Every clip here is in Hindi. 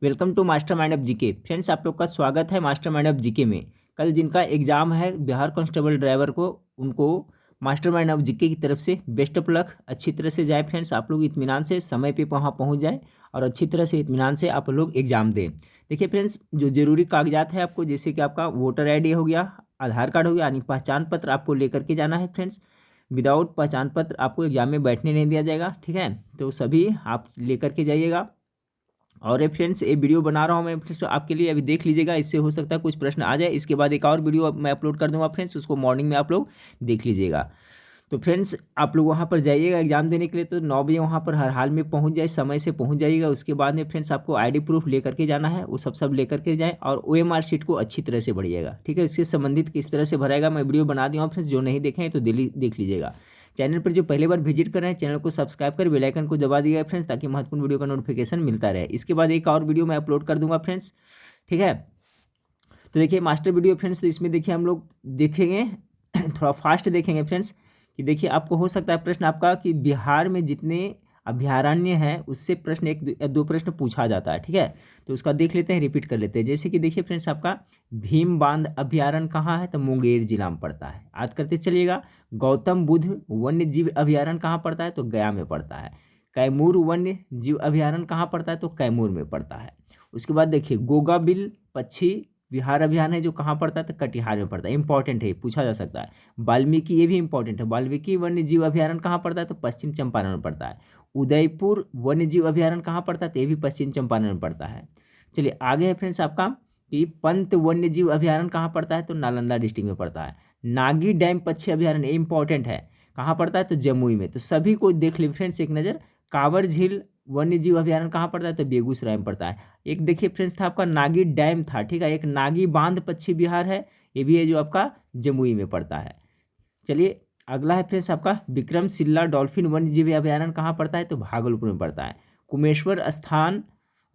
Welcome to master mind of GK. Friends, आप लोग का स्वागत है मास्टर माइंड ऑफ जीके में। कल जिनका एग्जाम है बिहार कांस्टेबल ड्राइवर को, उनको मास्टर माइंड ऑफ जीके की तरफ से बेस्ट ऑफ लक। अच्छी तरह से जाए फ्रेंड्स, आप लोग इत्मीनान से समय पे वहाँ पहुँच जाए और अच्छी तरह से इत्मीनान से आप लोग एग्जाम दें। देखिए फ्रेंड्स, जो जरूरी कागजात है आपको, जैसे कि आपका वोटर आईडी हो गया, आधार कार्ड हो गया, यानी पहचान पत्र आपको लेकर के जाना है फ्रेंड्स। विदाउट पहचान पत्र आपको एग्जाम में बैठने नहीं दिया जाएगा, ठीक है। तो सभी आप लेकर के जाइएगा। और ये फ्रेंड्स, ये वीडियो बना रहा हूँ मैं फ्रेंड्स आपके लिए, अभी देख लीजिएगा, इससे हो सकता है कुछ प्रश्न आ जाए। इसके बाद एक और वीडियो मैं अपलोड कर दूंगा फ्रेंड्स, उसको मॉर्निंग में आप लोग देख लीजिएगा। तो फ्रेंड्स, आप लोग वहाँ पर जाइएगा एग्जाम देने के लिए, तो 9 बजे वहाँ पर हर हाल में पहुँच जाए, समय से पहुँच जाइएगा। उसके बाद में फ्रेंड्स आपको आईडी प्रूफ लेकर के जाना है, वो सब लेकर के जाएँ और OMR शीट को अच्छी तरह से भरिएगा, ठीक है। इससे संबंधित किस तरह से भरेगा मैं वीडियो बना दिया हूँ फ्रेंड्स, जो नहीं देखें तो देख लीजिएगा। चैनल पर जो पहली बार विजिट कर रहे हैं, चैनल को सब्सक्राइब कर बेल आइकन को दबा दिया फ्रेंड्स, ताकि महत्वपूर्ण वीडियो का नोटिफिकेशन मिलता रहे। इसके बाद एक और वीडियो मैं अपलोड कर दूंगा फ्रेंड्स, ठीक है। तो देखिए मास्टर वीडियो फ्रेंड्स, तो इसमें देखिए हम लोग देखेंगे थोड़ा फास्ट देखेंगे फ्रेंड्स, कि देखिए आपको हो सकता है प्रश्न आपका कि बिहार में जितने अभयारण्य हैं उससे प्रश्न एक या दो प्रश्न पूछा जाता है, ठीक है। तो उसका देख लेते हैं, रिपीट कर लेते हैं। जैसे कि देखिए फ्रेंड्स, आपका भीम बांध अभयारण्य कहाँ है, तो मुंगेर जिला में पड़ता है। याद करते चलिएगा। गौतम बुद्ध वन्य जीव अभयारण्य कहाँ पड़ता है, तो गया में पड़ता है। कैमूर वन्य जीव अभयारण्य कहाँ पड़ता है, तो कैमूर में पड़ता है। उसके बाद देखिए गोगाबिल पक्षी विहार अभियान है जो कहाँ पड़ता है, तो कटिहार में पड़ता है। इंपॉर्टेंट है, पूछा जा सकता है। वाल्मीकि, ये भी इंपॉर्टेंट है, वाल्मीकि वन्य जीव अभयारण्य कहाँ पड़ता है, तो पश्चिम चंपारण में पड़ता है। उदयपुर वन्य जीव अभयारण्य कहाँ पड़ता है, तो ये भी पश्चिम चंपारण में पड़ता है। चलिए आगे है फ्रेंड्स आपका कि पंत वन्य जीव अभयारण्य कहाँ पड़ता है, तो नालंदा डिस्ट्रिक्ट में पड़ता है। नागी डैम पक्षी अभयारण्य, इंपॉर्टेंट है, कहाँ पड़ता है, तो जमुई में। तो सभी को देख ली फ्रेंड्स एक नज़र। कांवर झील वन्य जीव अभयारण्य कहाँ पड़ता है, तो बेगूसराय में पड़ता है। एक देखिए फ्रेंड्स था आपका नागी डैम था, ठीक है। एक नागी बांध पश्चिम बिहार है, ये भी है जो आपका जमुई में पड़ता है। चलिए अगला है फ्रेंड्स आपका विक्रमशिला डॉल्फिन वन्य जीव अभयारण्य कहाँ पड़ता है, तो भागलपुर में पड़ता है। कुमेश्वर स्थान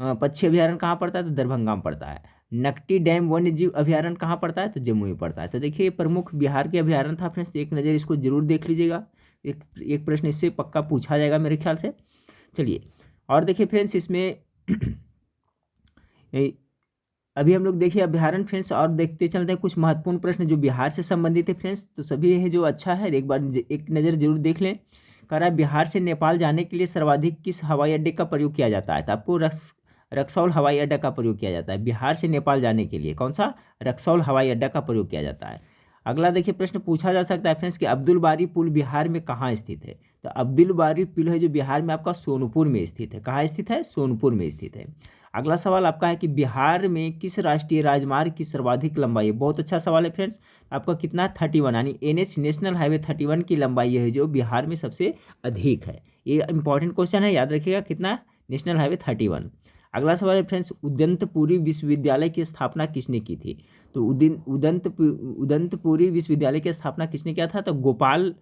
पक्षी अभयारण्य कहाँ पड़ता है, तो दरभंगा में पड़ता है। नकटी डैम वन्य जीव अभयारण्य कहाँ पड़ता है, तो जमुई में पड़ता है। तो देखिए प्रमुख बिहार के अभयारण्य था फ्रेंड्स, एक नज़र इसको जरूर देख लीजिएगा। एक प्रश्न इससे पक्का पूछा जाएगा मेरे ख्याल से। चलिए और देखिए फ्रेंड्स, इसमें अभी हम लोग देखिए अभ्यारण फ्रेंड्स, और देखते चलते हैं कुछ महत्वपूर्ण प्रश्न जो बिहार से संबंधित है फ्रेंड्स। तो सभी है जो अच्छा है, एक बार एक नज़र जरूर देख लें। कह रहा है बिहार से नेपाल जाने के लिए सर्वाधिक किस हवाई अड्डे का प्रयोग किया जाता है, तो आपको रक्सौल हवाई अड्डा का प्रयोग किया जाता है। बिहार से नेपाल जाने के लिए कौन सा, रक्सौल हवाई अड्डा का प्रयोग किया जाता है। अगला देखिए प्रश्न पूछा जा सकता है फ्रेंड्स कि अब्दुल बारी पुल बिहार में कहाँ स्थित है, तो अब्दुल बारी पुल है जो बिहार में आपका सोनपुर में स्थित है। कहाँ स्थित है, सोनपुर में स्थित है। अगला सवाल आपका है कि बिहार में किस राष्ट्रीय राजमार्ग की सर्वाधिक लंबाई है। बहुत अच्छा सवाल है फ्रेंड्स। आपका कितना, 31, यानी NH नेशनल हाईवे 31 की लंबाई है जो बिहार में सबसे अधिक है। ये इंपॉर्टेंट क्वेश्चन है, याद रखिएगा, कितना, नेशनल हाईवे 31। अगला सवाल है फ्रेंड्स, उदंतपुरी विश्वविद्यालय की स्थापना किसने की थी, तो उदंतपुरी विश्वविद्यालय की स्थापना किसने किया था, तो गोपाल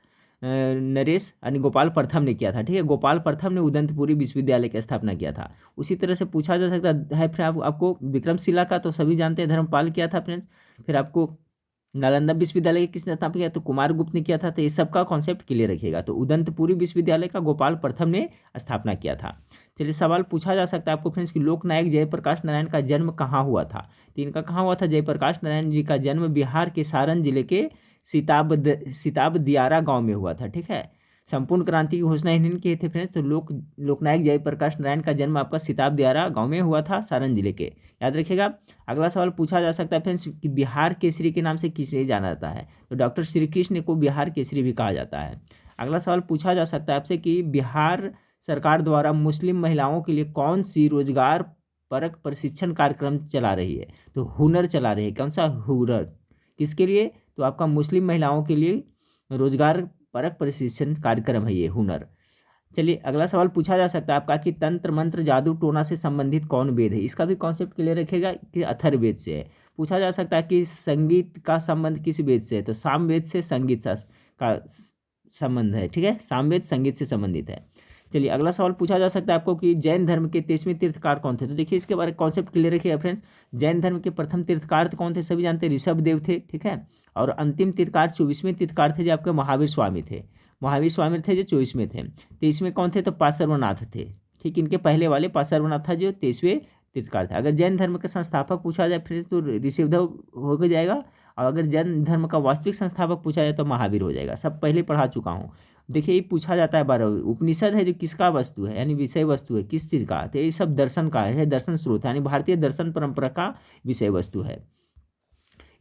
नरेश यानी गोपाल प्रथम ने किया था, ठीक है। गोपाल प्रथम ने उदंतपुरी विश्वविद्यालय की स्थापना किया था। उसी तरह से पूछा जा सकता है फिर आपको विक्रमशिला का, तो सभी जानते हैं धर्मपाल किया था फ्रेंड्स। फिर आपको नालंदा विश्वविद्यालय किसने स्थापना किया, तो कुमारगुप्त ने किया था। तो ये सब का कॉन्सेप्ट क्लियर रखिएगा। तो उदंतपुरी विश्वविद्यालय का गोपाल प्रथम ने स्थापना किया था। चलिए सवाल पूछा जा सकता है आपको फ्रेंड्स कि लोकनायक जयप्रकाश नारायण का जन्म कहाँ हुआ था, तो इनका कहाँ हुआ था, जयप्रकाश नारायण जी का जन्म बिहार के सारण जिले के सिताब दियारा गांव में हुआ था, ठीक है। संपूर्ण क्रांति की घोषणा इन्हीं की थे फ्रेंड्स। तो लोकनायक जयप्रकाश नारायण का जन्म आपका सिताब दियारा गांव में हुआ था, सारण जिले के, याद रखिएगा। अगला सवाल पूछा जा सकता है फ्रेंड्स कि बिहार केसरी के नाम से किसे जाना जाता है, तो डॉक्टर श्री कृष्ण को बिहार केसरी भी कहा जाता है। अगला सवाल पूछा जा सकता है आपसे कि बिहार सरकार द्वारा मुस्लिम महिलाओं के लिए कौन सी रोजगार परक प्रशिक्षण कार्यक्रम चला रही है, तो हुनर चला रही है। कौन सा, हुनर, किसके लिए, तो आपका मुस्लिम महिलाओं के लिए रोजगार परक प्रशिक्षण कार्यक्रम है ये, हुनर। चलिए अगला सवाल पूछा जा सकता है आपका कि तंत्र मंत्र जादू टोना से संबंधित कौन वेद है। इसका भी कॉन्सेप्ट क्लियर रखेगा कि अथर्ववेद से है। पूछा जा सकता है कि संगीत का संबंध किस वेद से है, तो सामवेद से संगीत का संबंध है, ठीक है। सामवेद संगीत से संबंधित है। चलिए अगला सवाल पूछा जा सकता है आपको कि जैन धर्म के 23वें तीर्थकार कौन थे, तो देखिए इसके बारे में कॉन्सेप्ट क्लियर रखिएगा फ्रेंड्स। जैन धर्म के प्रथम तीर्थकार कौन थे, सभी जानते हैं, ऋषभ देव थे, ठीक है। और अंतिम तीर्थकार 24वें तीर्थकार थे जो आपके महावीर स्वामी थे। महावीर स्वामी थे जो 24वें थे। 23वें कौन थे, तो पार्श्वनाथ थे, ठीक। इनके पहले वाले पार्श्वनाथ था जो 23वें तीर्थंकर थे। अगर जैन धर्म का संस्थापक पूछा जाए फ्रेंड्स तो ऋषिदेव हो जाएगा, और अगर जैन धर्म का वास्तविक संस्थापक पूछा जाए तो महावीर हो जाएगा। सब पहले पढ़ा चुका हूँ। देखिए ये पूछा जाता है 12वीं। उपनिषद है जो किसका वस्तु है, यानी विषय वस्तु है किस चीज़ का, तो ये सब दर्शन का है, दर्शन स्रोत है, यानी भारतीय दर्शन परंपरा का विषय वस्तु है।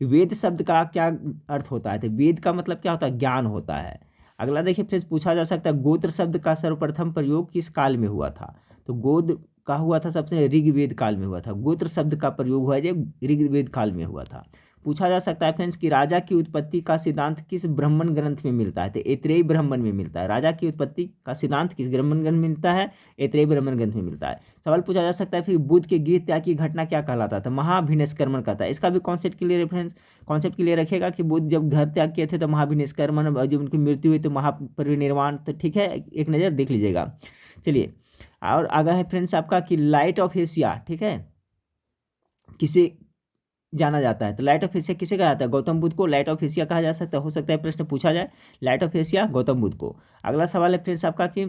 वेद शब्द का क्या अर्थ होता है, तो वेद का मतलब क्या होता है, ज्ञान होता है। अगला देखिए फिर पूछा जा सकता है गोत्र शब्द का सर्वप्रथम प्रयोग किस काल में हुआ था, तो गोद का हुआ था सबसे ऋग्वेद काल में हुआ था। गोत्र शब्द का प्रयोग हुआ जो ऋग्वेद काल में हुआ था। पूछा जा सकता है फ्रेंड्स कि राजा की उत्पत्ति का सिद्धांत किस ब्राह्मण ग्रंथ में मिलता है, तो ऐतरेय ब्राह्मण में मिलता है। राजा की उत्पत्ति का सिद्धांत किस ब्राह्मण ग्रंथ में मिलता है, ऐतरेय ब्राह्मण ग्रंथ में मिलता है। सवाल पूछा जा सकता है फिर बुद्ध के गृह त्याग की घटना क्या कहलाता था, महाभिनिष्क्रमण कहता है। इसका भी कॉन्सेप्ट क्लियर है फ्रेंड्स, कॉन्सेप्ट क्लियर रखेगा कि बुद्ध जब घर त्याग किए थे तो महाभिनिष्क्रमण, और जब उनकी मृत्यु हुई तो महापरिनिर्वाण, तो ठीक है एक नज़र देख लीजिएगा। चलिए और आगे है फ्रेंड्स आपका कि लाइट ऑफ एशिया, ठीक है, किसे जाना जाता है, तो लाइट ऑफ एशिया किसे कहा जाता है, गौतम बुद्ध को लाइट ऑफ एशिया कहा जा सकता है। हो सकता है प्रश्न पूछा जाए light of Asia Gautam Buddha को। अगला सवाल है फ्रेंड्स आपका कि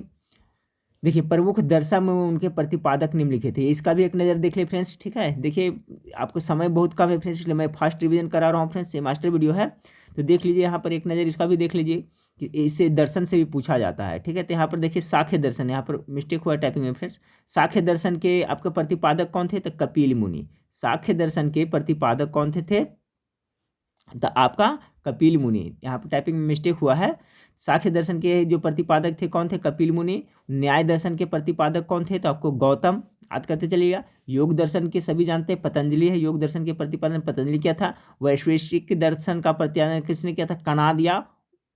देखिए प्रमुख दर्शन में उनके प्रतिपादक निम्नलिखित थे। इसका भी एक नज़र देख ले फ्रेंड्स, ठीक है। देखिए आपको समय बहुत कम है फ्रेंड्स, इसलिए मैं फास्ट रिवीजन करा रहा हूँ फ्रेंड्स, ये मास्टर वीडियो है तो देख लीजिए यहाँ पर एक नज़र, इसका भी देख लीजिए कि इससे दर्शन से भी पूछा जाता है, ठीक है। तो यहाँ पर देखिए सांख्य दर्शन, यहाँ पर मिस्टेक हुआ टाइपिंग में फ्रेंड्स। सांख्य दर्शन के आपके प्रतिपादक कौन थे, तो कपिल मुनि। सांख्य दर्शन के प्रतिपादक कौन थे तो आपका कपिल मुनि। यहाँ पर टाइपिंग में मिस्टेक हुआ है। सांख्य दर्शन के जो प्रतिपादक थे कौन थे, कपिल मुनि। न्याय दर्शन के प्रतिपादक कौन थे, तो आपको गौतम, याद करते चलिएगा। योग दर्शन के सभी जानते हैं पतंजलि है, योग दर्शन के प्रतिपादन पतंजलि किया था। वैश्विक दर्शन का प्रतिपादन किसने किया था, कनाद या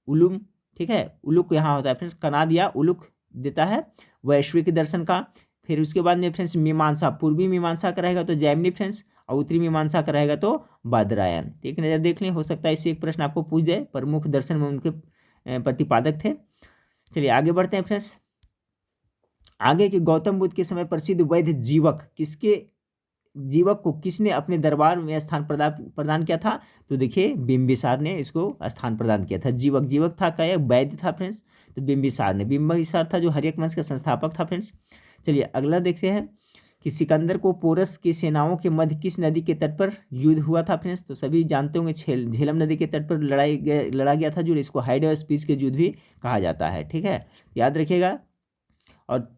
उलुम, ठीक है। उलुक यहाँ होता है फ्रेंड्स, कनाद या उलुक देता है वैश्विक दर्शन का। फिर उसके बाद में फ्रेंड्स मीमांसा, पूर्वी मीमांसा का रहेगा तो जैमिनी फ्रेंड्स, और उत्तरी मीमांसा का रहेगा तो बादरायन। एक नज़र देख लें, हो सकता है इससे एक प्रश्न आपको पूछ जाए, प्रमुख दर्शन में उनके प्रतिपादक थे। चलिए आगे बढ़ते हैं फ्रेंड्स। आगे के गौतम बुद्ध के समय प्रसिद्ध वैद्य जीवक को किसने अपने दरबार में स्थान प्रदान किया था, तो देखिए बिंबिसार ने इसको स्थान प्रदान किया था। जीवक था क्या, वैद्य था फ्रेंड्स, तो बिंबिसार था जो हर्यक वंश का संस्थापक था फ्रेंड्स। चलिए अगला देखते हैं कि सिकंदर को पोरस की सेनाओं के मध्य किस नदी के तट पर युद्ध हुआ था फ्रेंड्स, तो सभी जानते होंगे झेलम नदी के तट पर लड़ा गया था, जो इसको हाइड ऑफ स्पीच के युद्ध भी कहा जाता है, ठीक है, याद रखिएगा। और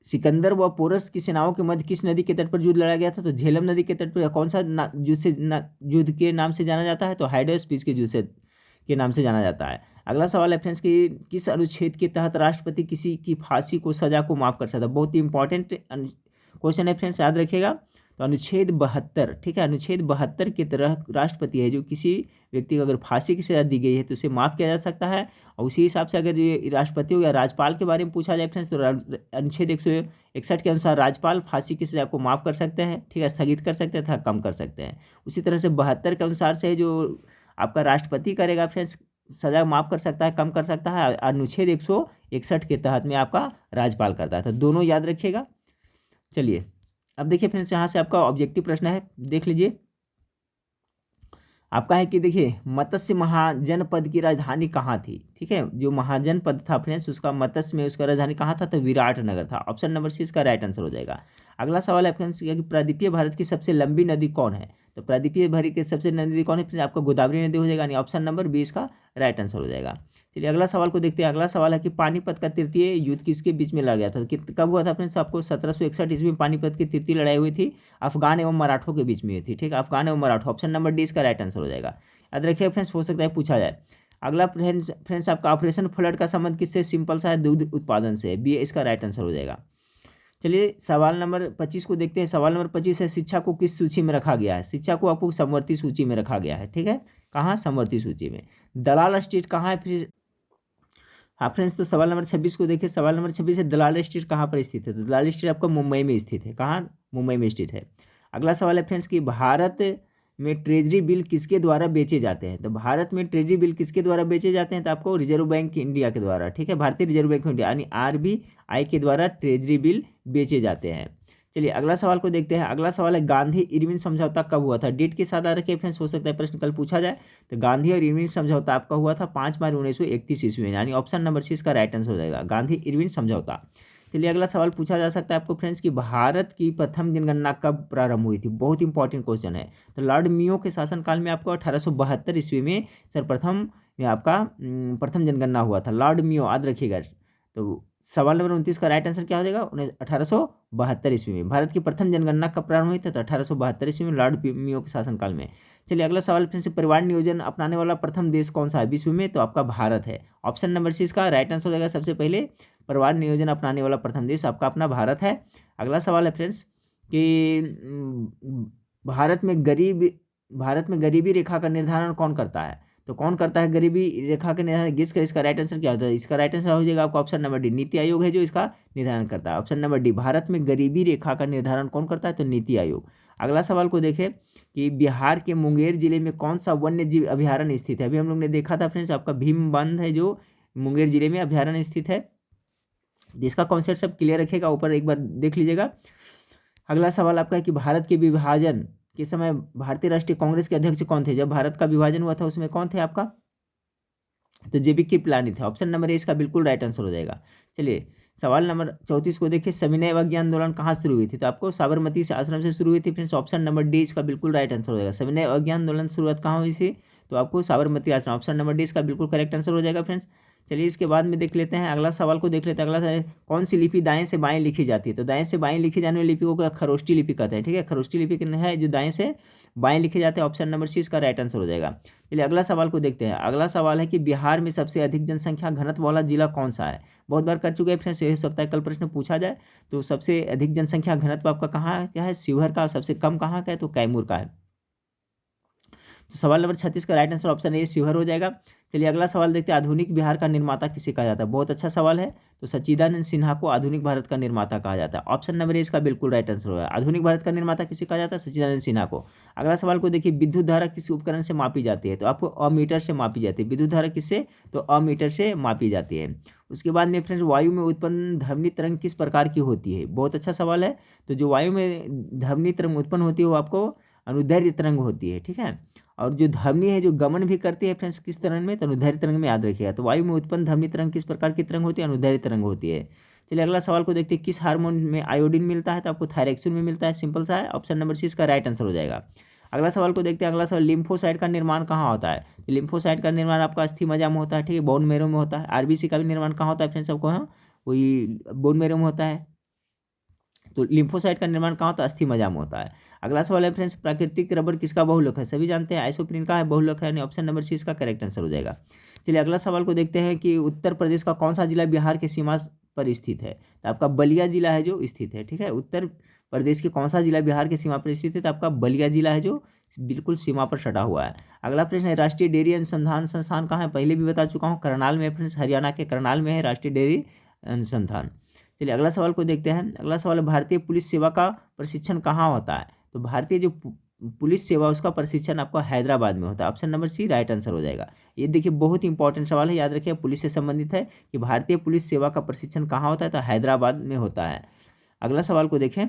सिकंदर व पोरस की सेनाओं के मध्य किस नदी के तट पर युद्ध लड़ा गया था, तो झेलम नदी के तट पर। कौन सा युद्ध के नाम से जाना जाता है, तो हाइड ऑफ स्पीच के युद्ध के नाम से जाना जाता है। अगला सवाल है फ्रेंड्स कि किस अनुच्छेद के तहत राष्ट्रपति किसी की फांसी को सजा को माफ कर सकता है। बहुत ही इंपॉर्टेंट क्वेश्चन है फ्रेंड्स, याद रखिएगा। तो अनुच्छेद 72, ठीक है, अनुच्छेद 72 के तहत राष्ट्रपति है जो किसी व्यक्ति को अगर फांसी की सजा दी गई है तो उसे माफ़ किया जा सकता है। और उसी हिसाब से अगर ये राष्ट्रपति हो या राज्यपाल के बारे में पूछा जाए फ्रेंड्स, तो अनुच्छेद 161 के अनुसार राज्यपाल फांसी की सजा को माफ़ कर सकते हैं, ठीक है, स्थगित कर सकते हैं तथा कम कर सकते हैं। उसी तरह से 72 के अनुसार से जो आपका राष्ट्रपति करेगा फ्रेंड्स, सजा माफ़ कर सकता है, कम कर सकता है। अनुच्छेद 161 के तहत में आपका राज्यपाल करता है, तो दोनों याद रखिएगा। चलिए अब देखिए फ्रेंड्स, यहाँ से आपका ऑब्जेक्टिव प्रश्न है, देख लीजिए। आपका है कि देखिए मत्स्य महाजनपद की राजधानी कहाँ थी, ठीक है, जो महाजनपद था फ्रेंड्स उसका मत्स्य में उसका राजधानी कहाँ था, तो विराट नगर था। ऑप्शन नंबर सी इसका राइट आंसर हो जाएगा। अगला सवाल है फ्रेंड्स कि प्रायद्वीपीय भारत की सबसे लंबी नदी कौन है, तो प्रायद्वीपीय भारत की सबसे लंबी नदी कौन है फ्रेंड्स, आपका गोदावरी नदी हो जाएगा, यानी ऑप्शन नंबर बी इसका राइट आंसर हो जाएगा। चलिए अगला सवाल को देखते हैं। अगला सवाल है कि पानीपत का तृतीय युद्ध किसके बीच में लड़ा गया था, कब हुआ था फ्रेंड्स, आपको 1761 ईस्वी में पानीपत की तृतीय लड़ाई हुई थी, अफगान एवं मराठों के बीच में हुई थी, ठीक है, अफगान एवं मराठा। ऑप्शन नंबर डी इसका राइट आंसर हो जाएगा। याद रखिए फ्रेंड्स, हो सकता है पूछा जाए। अगला फ्रेंड्स आपका ऑपरेशन फ्लड का संबंध किससे, सिंपल सा है, दूध उत्पादन से, बी इसका राइट आंसर हो जाएगा। चलिए सवाल नंबर 25 को देखते हैं। सवाल नंबर 25 है शिक्षा को किस सूची में रखा गया है, शिक्षा को आपको समवर्ती सूची में रखा गया है, ठीक है, कहाँ, समवर्ती सूची में। दलाल स्टेट कहाँ है फिर, हाँ फ्रेंड्स, तो सवाल नंबर 26 को देखिए। सवाल नंबर 26 है दलाल स्टेट कहाँ पर स्थित है, तो दलाल स्टेट आपका मुंबई में स्थित है, कहाँ, मुंबई में स्थित है। अगला सवाल है फ्रेंड्स कि भारत में ट्रेजरी बिल किसके द्वारा बेचे जाते हैं, तो भारत में ट्रेजरी बिल किसके द्वारा बेचे जाते हैं, तो आपको रिजर्व बैंक इंडिया के द्वारा, ठीक है, भारतीय रिजर्व बैंक ऑफ इंडिया यानी RBI के द्वारा ट्रेजरी बिल बेचे जाते हैं। चलिए अगला सवाल को देखते हैं। अगला सवाल है गांधी इरविन समझौता कब हुआ था, डेट के साथ आ रखे फ्रेंड्स, हो सकता है प्रश्न कल पूछा जाए। तो गांधी और इरविन समझौता आपका हुआ था 5 मार्च 1931 ईस्वी में, यानी ऑप्शन नंबर सी इसका राइट आंसर हो जाएगा, गांधी इरविन समझौता। चलिए अगला सवाल पूछा जा सकता है आपको फ्रेंड्स कि भारत की प्रथम जनगणना कब प्रारंभ हुई थी। बहुत इंपॉर्टेंट क्वेश्चन है। तो लॉर्ड मियो के शासनकाल में आपको 1872 ईस्वी में सर्वप्रथम ये आपका प्रथम जनगणना हुआ था। लॉर्ड मियो याद रखिएगा। तो सवाल नंबर 29 का राइट आंसर क्या हो जाएगा, 1872 ईस्वी में। भारत की प्रथम जनगणना कब प्रारंभ हुई थी, तो 1872 ईस्वी में लॉर्ड मियो के शासनकाल में। चलिए अगला सवाल फिर से, परिवार नियोजन अपनाने वाला प्रथम देश कौन सा है विश्व में, तो आपका भारत है। ऑप्शन नंबर सी इसका राइट आंसर हो जाएगा। सबसे पहले परिवार नियोजन अपनाने वाला प्रथम देश आपका अपना भारत है। अगला सवाल है फ्रेंड्स कि भारत में गरीबी रेखा का निर्धारण कौन करता है, तो कौन करता है गरीबी रेखा का निर्धारण, गेस कर इसका राइट आंसर क्या होता है। इसका राइट आंसर हो जाएगा आपका option number D, NITI Aayog है जो इसका निर्धारण करता है। ऑप्शन नंबर डी, भारत में गरीबी रेखा का निर्धारण कौन करता है, तो नीति आयोग। अगला सवाल को देखें कि बिहार के मुंगेर जिले में कौन सा वन्य जीव अभ्यारण्य स्थित है। अभी हम लोग ने देखा था फ्रेंड्स आपका भीम बांध है जो मुंगेर जिले में अभ्यारण्य स्थित है, जिसका कॉन्सेप्ट सब क्लियर रखेगा, ऊपर एक बार देख लीजिएगा। अगला सवाल आपका है कि भारत के विभाजन के समय भारतीय राष्ट्रीय कांग्रेस के अध्यक्ष कौन थे। जब भारत का विभाजन हुआ था उसमें कौन थे आपका, तो जेबी कृपलानी थे। ऑप्शन नंबर ए इसका बिल्कुल राइट आंसर हो जाएगा। चलिए सवाल नंबर 34 को देखिए, सविनय अवज्ञा आंदोलन कहाँ से शुरू हुई थी, तो आपको साबरमती से आश्रम से शुरू हुई थी फ्रेंड्स। ऑप्शन नंबर डी इसका बिल्कुल राइट आंसर हो जाएगा। सविनय अवज्ञा आंदोलन शुरुआत कहाँ हुई थी, तो आपको साबरमती आश्रम। ऑप्शन नंबर डी इसका बिल्कुल करेक्ट आंसर हो जाएगा फ्रेंड्स। चलिए इसके बाद में देख लेते हैं अगला सवाल को देख लेते हैं। अगला कौन सी लिपि दाएं से बाएं लिखी जाती है, तो दाएं से बाएं लिखी जाने वाली लिपि को खरोष्टी लिपि कहते हैं। ठीक है, खरोष्टी लिपि है जो दाएं से बाएं लिखे जाते हैं। ऑप्शन नंबर सी इसका राइट आंसर हो जाएगा। चलिए अगला सवाल को देखते हैं। अगला सवाल है कि बिहार में सबसे अधिक जनसंख्या घनत्व वाला जिला कौन सा है। बहुत बार कर चुके हैं फ्रेंड्स, हो सकता है कल प्रश्न पूछा जाए। तो सबसे अधिक जनसंख्या घनत्व आपका कहाँ क्या है, शिवहर का। सबसे कम कहाँ का है, तो कैमूर का है। तो सवाल नंबर 36 का right answer option A Sheohar हो जाएगा। चलिए अगला सवाल देखते हैं, आधुनिक बिहार का निर्माता किसे कहा जाता है। बहुत अच्छा सवाल है। तो सच्चिदानंद सिन्हा को आधुनिक भारत का निर्माता कहा जाता है। ऑप्शन नंबर ए इसका बिल्कुल राइट आंसर होगा। आधुनिक भारत का निर्माता किसे कहा जाता है, सच्चिदानंद सिन्हा को। अगला सवाल को देखिए, विद्युत धारा किस उपकरण से मापी जाती है, तो आपको अमीटर से मापी जाती है। विद्युत धारा किससे, तो अमीटर से मापी जाती है। उसके बाद में फ्रेंड्स, वायु में उत्पन्न ध्वनि तरंग किस प्रकार की होती है। बहुत अच्छा सवाल है। तो जो वायु में ध्वनि तरंग उत्पन्न होती है वो आपको अनुदैर्घ्य तरंग होती है। ठीक है, और जो ध्वनि है जो गमन भी करती है फ्रेंड्स किस तरंग में, तो अनुदैर्घ्य तरंग में, याद रखिएगा। तो वायु में उत्पन्न ध्वनि तरंग किस प्रकार की तरंग होती है, अनुदैर्घ्य तरंग होती है। चलिए अगला सवाल को देखते हैं, किस हार्मोन में आयोडीन मिलता है, तो आपको थायरॉक्सिन में मिलता है। सिंपल सा है, ऑप्शन नंबर सी इसका राइट आंसर हो जाएगा। अगला सवाल को देखते हैं। अगला सवाल, लिम्फोसाइट का निर्माण कहाँ होता है, तो लिम्फोसाइट का निर्माण आपका अस्थि मज्जा में होता है। ठीक है, बोन मैरो में होता है। आरबीसी का भी निर्माण कहाँ होता है फ्रेंड्स, सबको हाँ वही बोन मैरो में होता है। तो लिम्फोसाइट का निर्माण कहाँ होता है, अस्थि मज्जा में होता है। अगला सवाल है फ्रेंड्स, प्राकृतिक रबर किसका बहुलक है। सभी जानते हैं आइसोप्रीन का है बहुलक है, यानी ऑप्शन नंबर सी इसका करेक्ट आंसर हो जाएगा। चलिए अगला सवाल को देखते हैं कि उत्तर प्रदेश का कौन सा जिला बिहार की सीमा पर स्थित है, तो आपका बलिया जिला है जो स्थित है। ठीक है, उत्तर प्रदेश के कौन सा जिला बिहार की सीमा पर स्थित है, तो आपका बलिया जिला है जो बिल्कुल सीमा पर सटा हुआ है। अगला प्रश्न है, राष्ट्रीय डेयरी अनुसंधान संस्थान कहाँ है। पहले भी बता चुका हूँ, करनाल में फ्रेंड्स, हरियाणा के करनाल में है राष्ट्रीय डेयरी अनुसंधान। चलिए अगला सवाल को देखते हैं। अगला सवाल है, भारतीय पुलिस सेवा का प्रशिक्षण कहाँ होता है, तो भारतीय जो पुलिस सेवा उसका प्रशिक्षण आपको हैदराबाद में होता है। Option number C right answer हो जाएगा। ये देखिए बहुत इंपॉर्टेंट सवाल है, याद रखिए, पुलिस से संबंधित है कि भारतीय पुलिस सेवा का प्रशिक्षण कहाँ होता है, तो हैदराबाद में होता है। अगला सवाल को देखें।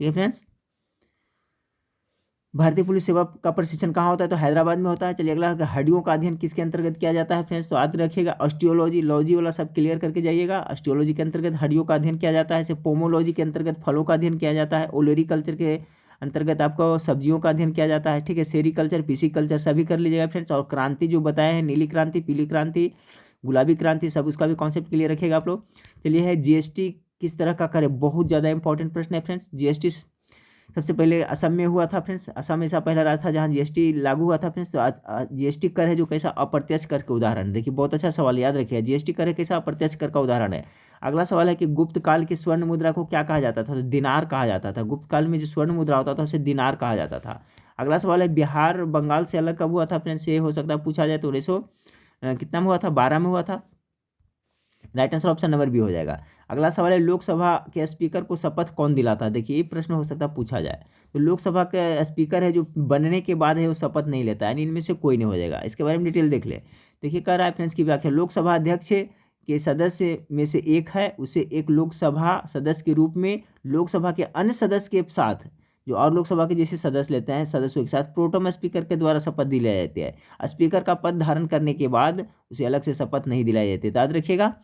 ठीक है फ्रेंड्स, भारतीय पुलिस सेवा का प्रशिक्षण कहाँ होता है, तो हैदराबाद में होता है। चलिए अगला, हड्डियों का अध्ययन किसके अंतर्गत किया जाता है फ्रेंड्स, तो याद रखिएगा ऑस्टियोलॉजी, लॉजी वाला सब क्लियर करके जाइएगा। ऑस्टियोलॉजी के अंतर्गत हड्डियों का अध्ययन किया जाता है। जैसे पोमोलॉजी के अंतर्गत फलों का अध्ययन किया जाता है। ओलोरिकल्चर के अंतर्गत आपको सब्जियों का अध्ययन किया जाता है। ठीक है, सेरिकल्चर, पिसिकल्चर सभी कर लीजिएगा फ्रेंड्स। और क्रांति जो बताए हैं, नीली क्रांति, पीली क्रांति, गुलाबी क्रांति, सब उसका भी कॉन्सेप्ट क्लियर रखिएगा आप लोग। चलिए है, जीएसटी किस तरह का कर है, बहुत ज़्यादा इंपॉर्टेंट प्रश्न है फ्रेंड्स। जीएसटी सबसे पहले असम में हुआ था फ्रेंड्स। असम ऐसा पहला राज्य था जहां जीएसटी लागू हुआ था फ्रेंड्स। तो जीएसटी कर है जो कैसा अप्रत्यक्ष कर का उदाहरण। देखिए बहुत अच्छा सवाल, याद रखिए, जीएसटी कर है कैसा अप्रत्यक्ष कर का उदाहरण है। अगला सवाल है कि गुप्त काल की स्वर्ण मुद्रा को क्या कहा जाता था, तो दिनार कहा जाता था। गुप्त काल में जो स्वर्ण मुद्रा होता था उसे दिनार कहा जाता था। अगला सवाल है, बिहार बंगाल से अलग कब हुआ था फ्रेंड्स, ये हो सकता है पूछा जाए। तो 1900 कितना में हुआ था, 12 में हुआ था। Right answer option number B हो जाएगा। अगला सवाल है, लोकसभा के स्पीकर को शपथ कौन दिलाता है। देखिए ये प्रश्न हो सकता है पूछा जाए। तो लोकसभा के स्पीकर है जो बनने के बाद है वो शपथ नहीं लेता है, यानी इनमें से कोई नहीं हो जाएगा। इसके बारे में डिटेल देख ले। देखिए कह रहा है फ्रेंड्स की व्याख्या, लोकसभा अध्यक्ष के सदस्य में से एक है, उसे एक लोकसभा सदस्य के रूप में लोकसभा के अन्य सदस्य के साथ जो और लोकसभा के जैसे सदस्य लेते हैं सदस्यों के साथ प्रोटेम स्पीकर के द्वारा शपथ दिलाई जाती है। स्पीकर का पद धारण करने के बाद उसे अलग से शपथ नहीं दिलाई जाती, तो याद रखिएगा।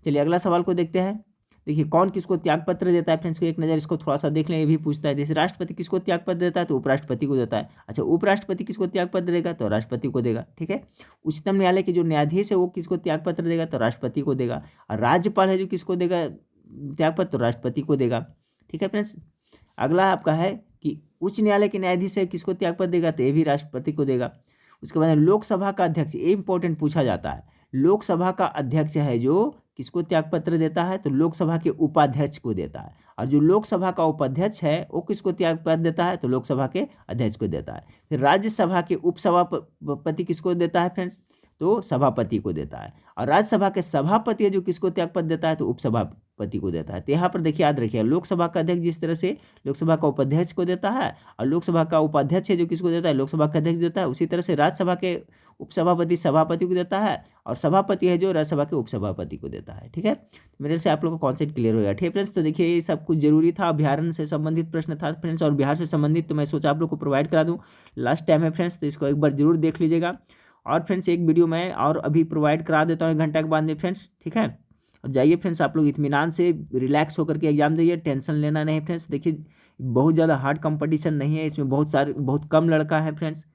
चलिए अगला सवाल को देखते हैं। देखिए कौन किसको त्याग पत्र देता है फ्रेंड्स को एक नज़र इसको थोड़ा सा देख लें। ये भी पूछता है जैसे राष्ट्रपति किसको त्याग पत्र देता है तो उपराष्ट्रपति को देता है। अच्छा उपराष्ट्रपति किसको त्याग पत्र देगा तो राष्ट्रपति को देगा, ठीक है। उच्चतम न्यायालय के जो न्यायाधीश है वो किसको त्याग पत्र देगा तो राष्ट्रपति को देगा। और राज्यपाल है जो किसको देगा त्याग पत्र तो राष्ट्रपति को देगा, ठीक है फ्रेंड्स। अगला आपका है कि उच्च न्यायालय के न्यायाधीश है किसको त्याग पत्र देगा तो ये भी राष्ट्रपति को देगा। उसके बाद लोकसभा का अध्यक्ष, ये इंपॉर्टेंट पूछा जाता है, लोकसभा का अध्यक्ष है जो किसको त्यागपत्र देता है तो लोकसभा के उपाध्यक्ष को देता है। और जो लोकसभा का उपाध्यक्ष है वो किसको त्यागपत्र देता है तो लोकसभा के अध्यक्ष को देता है। फिर राज्यसभा के उपसभापति किसको देता है फ्रेंड्स तो सभापति को देता है। और राज्यसभा के सभापति है जो किसको त्यागपत्र देता है तो उपसभापति को देता है। तो यहाँ पर देखिए याद रखिए लोकसभा का अध्यक्ष जिस तरह से लोकसभा का उपाध्यक्ष को देता है और लोकसभा का उपाध्यक्ष है जो किसको देता है लोकसभा का अध्यक्ष देता है, उसी तरह से राज्यसभा के उपसभापति सभापति को देता है और सभापति है जो राज्यसभा के उपसभापति को देता है, ठीक है। मेरे से आप लोग का कॉन्सेप्ट क्लियर हो गया, ठीक है फ्रेंड्स। तो देखिए ये सब कुछ जरूरी था, अभ्यारण्य से संबंधित प्रश्न था फ्रेंड्स और बिहार से संबंधित, तो मैं सोचा आप लोग को प्रोवाइड करा दूँ। लास्ट टाइम है फ्रेंड्स तो इसको एक बार जरूर देख लीजिएगा। और फ्रेंड्स एक वीडियो मैं और अभी प्रोवाइड करा देता हूँ 1 घंटा के बाद में फ्रेंड्स, ठीक है। और जाइए फ्रेंड्स आप लोग इत्मीनान से रिलैक्स होकर के एग्जाम दीजिए, टेंशन लेना नहीं फ्रेंड्स। देखिए बहुत ज़्यादा हार्ड कंपटीशन नहीं है इसमें, बहुत कम लड़का है फ्रेंड्स,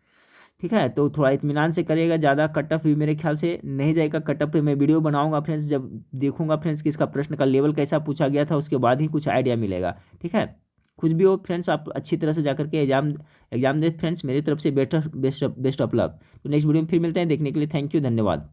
ठीक है। तो थोड़ा इत्मीनान से करिएगा, ज़्यादा कट ऑफ भी मेरे ख्याल से नहीं जाएगा। कट ऑफ पे मैं वीडियो बनाऊंगा फ्रेंड्स, जब देखूंगा फ्रेंड्स कि इसका प्रश्न का लेवल कैसा पूछा गया था उसके बाद ही कुछ आइडिया मिलेगा, ठीक है। कुछ भी हो फ्रेंड्स आप अच्छी तरह से जाकर के एग्जाम दे फ्रेंड्स। मेरी तरफ से बेस्ट ऑफ लक। तो नेक्स्ट वीडियो में फिर मिलते हैं, देखने के लिए थैंक यू, धन्यवाद।